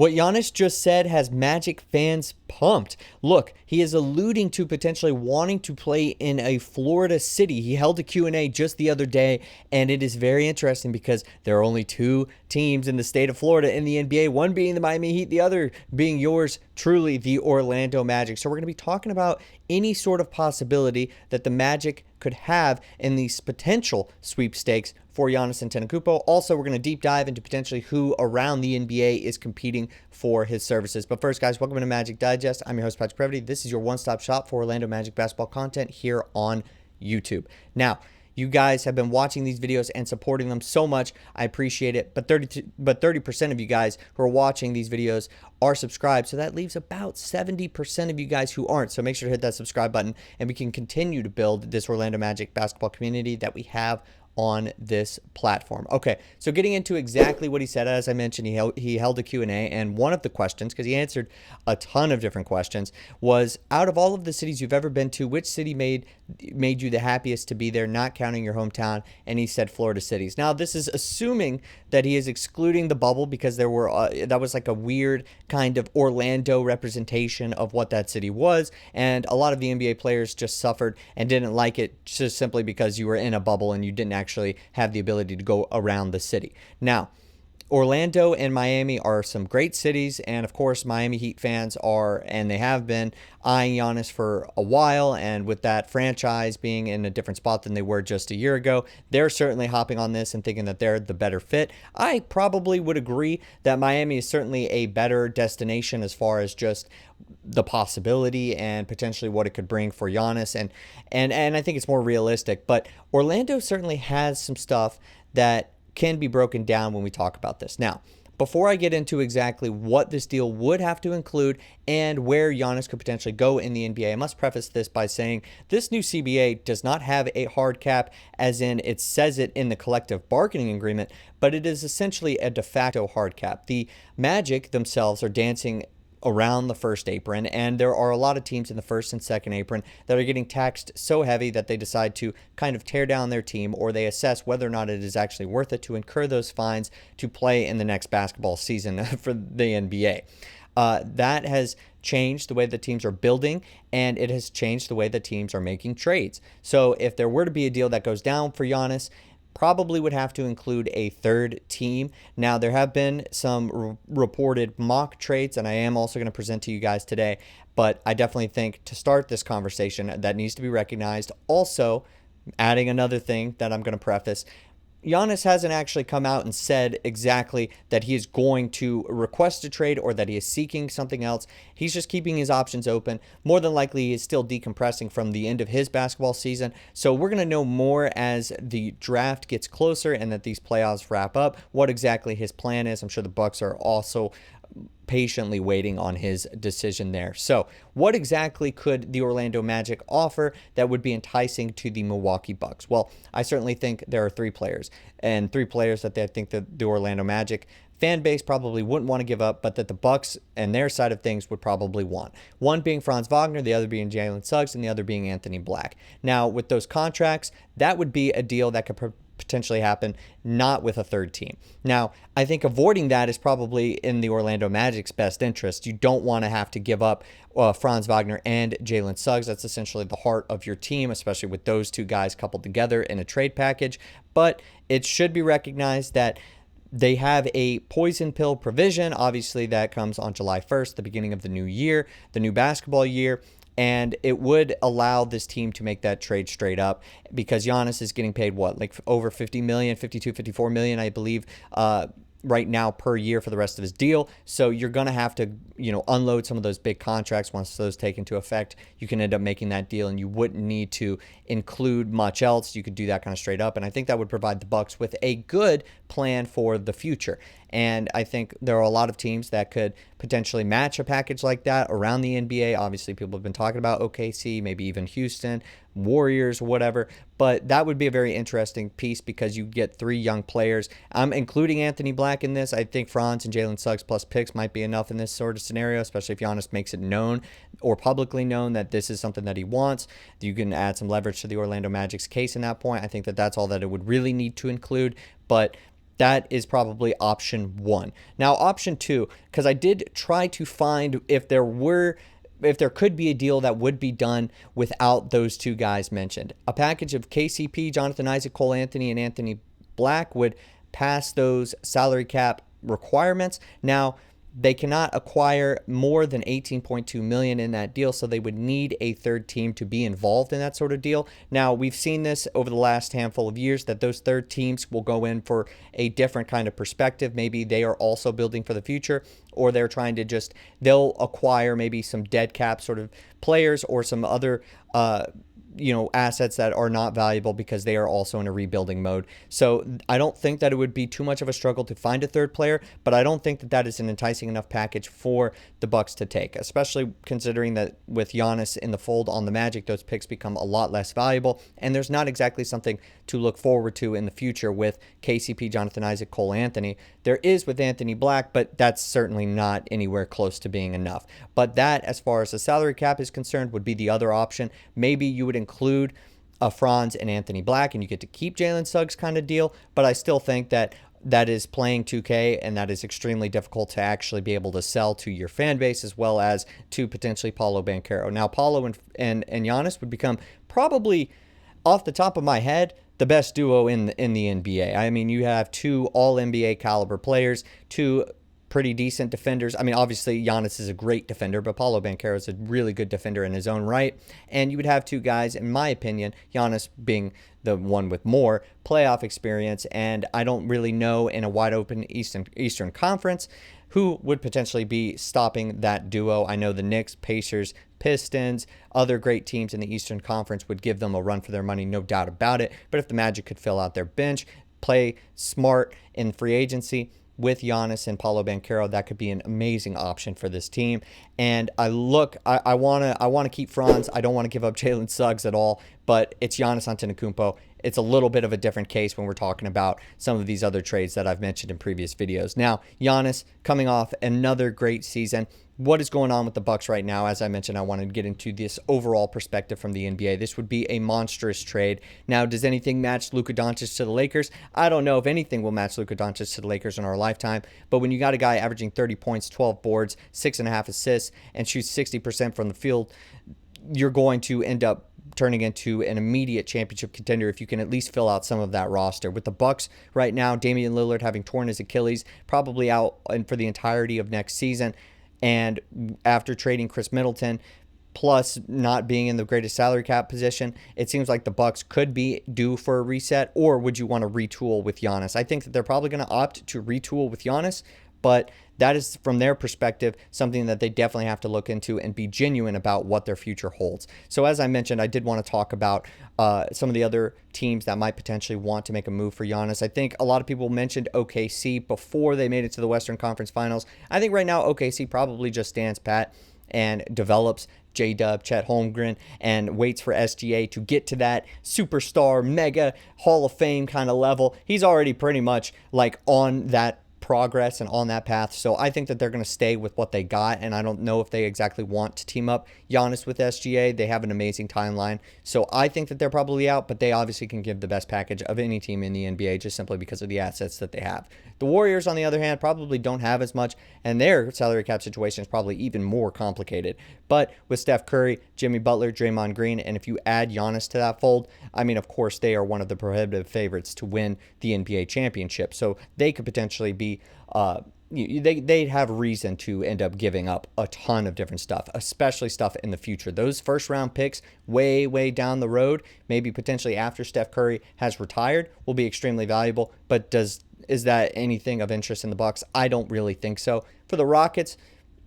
What Giannis just said has Magic fans pumped. Look, he is alluding to potentially wanting to play in a Florida city. He held a Q&A just the other day, and it is very interesting because there are only two teams in the state of Florida in the NBA, one being the Miami Heat, the other being yours truly, the Orlando Magic. So we're going to be talking about any sort of possibility that the Magic could have in these potential sweepstakes for Giannis Antetokounmpo. Also, we're going to deep dive into potentially who around the NBA is competing for his services. But first, guys, welcome to Magic Digest. I'm your host, Previty. This is your one-stop shop for Orlando Magic basketball content here on YouTube. Now, you guys have been watching these videos and supporting them so much. I appreciate it. But 30% of you guys who are watching these videos are subscribed. So that leaves about 70% of you guys who aren't. So make sure to hit that subscribe button and we can continue to build this Orlando Magic basketball community that we have on this platform. Okay, so getting into exactly what he said, as I mentioned, he held a Q&A, and one of the questions, because he answered a ton of different questions, was out of all of the cities you've ever been to, which city made you the happiest to be there, not counting your hometown? And he said Florida cities. Now, this is assuming that he is excluding the bubble, because there were that was like a weird kind of Orlando representation of what that city was, and a lot of the NBA players just suffered and didn't like it just simply because you were in a bubble and you didn't actually have the ability to go around the city. Now, Orlando and Miami are some great cities, and of course Miami Heat fans are, and they have been, eyeing Giannis for a while, and with that franchise being in a different spot than they were just a year ago, they're certainly hopping on this and thinking that they're the better fit. I probably would agree that Miami is certainly a better destination as far as just the possibility and potentially what it could bring for Giannis, and I think it's more realistic, but Orlando certainly has some stuff that can be broken down when we talk about this. Now, before I get into exactly what this deal would have to include and where Giannis could potentially go in the NBA, I must preface this by saying this new CBA does not have a hard cap, as in it says it in the collective bargaining agreement, but it is essentially a de facto hard cap. The Magic themselves are dancing around the first apron, and there are a lot of teams in the first and second apron that are getting taxed so heavy that they decide to kind of tear down their team, or they assess whether or not it is actually worth it to incur those fines to play in the next basketball season for the NBA. That has changed the way the teams are building, and it has changed the way the teams are making trades. So if there were to be a deal that goes down for Giannis, probably would have to include a third team. Now, there have been some reported mock trades, and I am also going to present to you guys today, but I definitely think to start this conversation that needs to be recognized. Also, adding another thing that I'm going to preface, Giannis hasn't actually come out and said exactly that he is going to request a trade or that he is seeking something else. He's just keeping his options open. More than likely, he is still decompressing from the end of his basketball season. So we're going to know more as the draft gets closer and that these playoffs wrap up, what exactly his plan is. I'm sure the Bucks are also patiently waiting on his decision there. So what exactly could the Orlando Magic offer that would be enticing to the Milwaukee Bucks? Well, I certainly think there are three players that I think that the Orlando Magic fan base probably wouldn't want to give up, but that the Bucks and their side of things would probably want. One being Franz Wagner, the other being Jalen Suggs, and the other being Anthony Black. Now, with those contracts, that would be a deal that could potentially happen, not with a third team. Now, I think avoiding that is probably in the Orlando Magic's best interest. You don't want to have to give up Franz Wagner and Jalen Suggs. That's essentially the heart of your team, especially with those two guys coupled together in a trade package. But it should be recognized that they have a poison pill provision. Obviously, that comes on July 1st, the beginning of the new year, the new basketball year. And it would allow this team to make that trade straight up, because Giannis is getting paid what, like over 50 million, 52, 54 million, I believe, right now per year for the rest of his deal. So you're going to have to, unload some of those big contracts. Once those take into effect, you can end up making that deal, and you wouldn't need to include much else. You could do that kind of straight up. And I think that would provide the Bucks with a good plan for the future. And I think there are a lot of teams that could potentially match a package like that around the NBA. Obviously, people have been talking about OKC, maybe even Houston, Warriors, whatever. But that would be a very interesting piece, because you get three young players. I'm including Anthony Black in this. I think Franz and Jalen Suggs plus picks might be enough in this sort of scenario, especially if Giannis makes it known or publicly known that this is something that he wants. You can add some leverage to the Orlando Magic's case in that point. I think that that's all that it would really need to include. But That is probably option one. Now, option two, because I did try to find if there could be a deal that would be done without those two guys mentioned. A package of KCP, Jonathan Isaac, Cole Anthony, and Anthony Black would pass those salary cap requirements. Now, they cannot acquire more than $18.2 million in that deal, so they would need a third team to be involved in that sort of deal. Now, we've seen this over the last handful of years that those third teams will go in for a different kind of perspective. Maybe they are also building for the future, or they're trying to they'll acquire maybe some dead cap sort of players or some other assets that are not valuable because they are also in a rebuilding mode. So I don't think that it would be too much of a struggle to find a third player, but I don't think that that is an enticing enough package for the Bucks to take, especially considering that with Giannis in the fold on the Magic, those picks become a lot less valuable, and there's not exactly something to look forward to in the future with KCP, Jonathan Isaac, Cole Anthony. There is with Anthony Black, but that's certainly not anywhere close to being enough. But that, as far as the salary cap is concerned, would be the other option. Maybe you would include a Franz and Anthony Black, and you get to keep Jalen Suggs kind of deal. But I still think that is playing 2K, and that is extremely difficult to actually be able to sell to your fan base as well as to potentially Paolo Banchero. Now, Paolo and Giannis would become probably, off the top of my head, the best duo in the NBA. I mean, you have two all-NBA caliber players, two pretty decent defenders. I mean, obviously, Giannis is a great defender, but Paolo Banchero is a really good defender in his own right. And you would have two guys, in my opinion, Giannis being the one with more playoff experience, and I don't really know in a wide-open Eastern Conference who would potentially be stopping that duo. I know the Knicks, Pacers, Pistons, other great teams in the Eastern Conference would give them a run for their money, no doubt about it. But if the Magic could fill out their bench, play smart in free agency with Giannis and Paolo Banchero, that could be an amazing option for this team. And I want to keep Franz. I don't want to give up Jalen Suggs at all, but it's Giannis Antetokounmpo. It's a little bit of a different case when we're talking about some of these other trades that I've mentioned in previous videos. Now, Giannis coming off another great season. What is going on with the Bucks right now? As I mentioned, I wanted to get into this overall perspective from the NBA. This would be a monstrous trade. Now, does anything match Luka Doncic to the Lakers? I don't know if anything will match Luka Doncic to the Lakers in our lifetime, but when you got a guy averaging 30 points, 12 boards, 6.5 assists, and shoots 60% from the field, you're going to end up turning into an immediate championship contender if you can at least fill out some of that roster. With the Bucks right now, Damian Lillard having torn his Achilles, probably out for the entirety of next season, and after trading Chris Middleton, plus not being in the greatest salary cap position, it seems like the Bucks could be due for a reset. Or would you want to retool with Giannis? I think that they're probably going to opt to retool with Giannis, but that is, from their perspective, something that they definitely have to look into and be genuine about what their future holds. So as I mentioned, I did want to talk about some of the other teams that might potentially want to make a move for Giannis. I think a lot of people mentioned OKC before they made it to the Western Conference Finals. I think right now OKC probably just stands pat and develops J-Dub, Chet Holmgren, and waits for SGA to get to that superstar, mega Hall of Fame kind of level. He's already pretty much like on that progress and on that path. So I think that they're going to stay with what they got, and I don't know if they exactly want to team up Giannis with SGA. They have an amazing timeline. So I think that they're probably out, but they obviously can give the best package of any team in the NBA just simply because of the assets that they have. The Warriors, on the other hand, probably don't have as much, and their salary cap situation is probably even more complicated. But with Steph Curry, Jimmy Butler, Draymond Green, and if you add Giannis to that fold, I mean, of course, they are one of the prohibitive favorites to win the NBA championship. So they could potentially be they'd have reason to end up giving up a ton of different stuff, especially stuff in the future. Those first round picks way down the road, maybe potentially after Steph Curry has retired, will be extremely valuable. But is that anything of interest in the Bucks? I don't really think so. For the Rockets,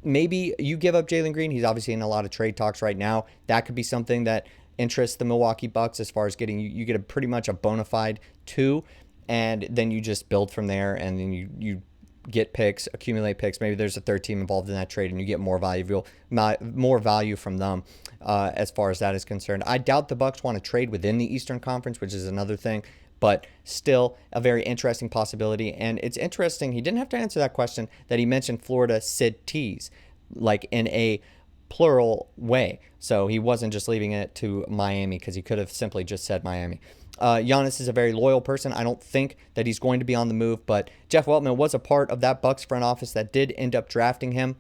maybe you give up Jalen Green. He's obviously in a lot of trade talks right now. That could be something that interests the Milwaukee Bucks as far as getting you get pretty much a bona fide 2, and then you just build from there, and then you get picks, accumulate picks. Maybe there's a third team involved in that trade, and you get more value from them as far as that is concerned. I doubt the Bucks want to trade within the Eastern Conference, which is another thing, but still a very interesting possibility. And it's interesting, he didn't have to answer that question, that he mentioned Florida cities, like in a plural way. So he wasn't just leaving it to Miami, because he could have simply just said Miami. Giannis is a very loyal person. I don't think that he's going to be on the move, but Jeff Weltman was a part of that Bucks front office that did end up drafting him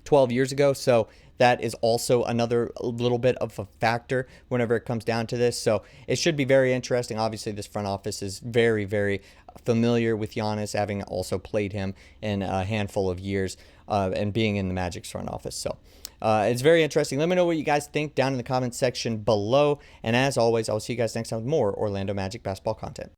12 years ago. So that is also another little bit of a factor whenever it comes down to this. So it should be very interesting. Obviously, this front office is very, very familiar with Giannis, having also played him in a handful of years and being in the Magic's front office. So it's very interesting. Let me know what you guys think down in the comments section below. And as always, I'll see you guys next time with more Orlando Magic basketball content.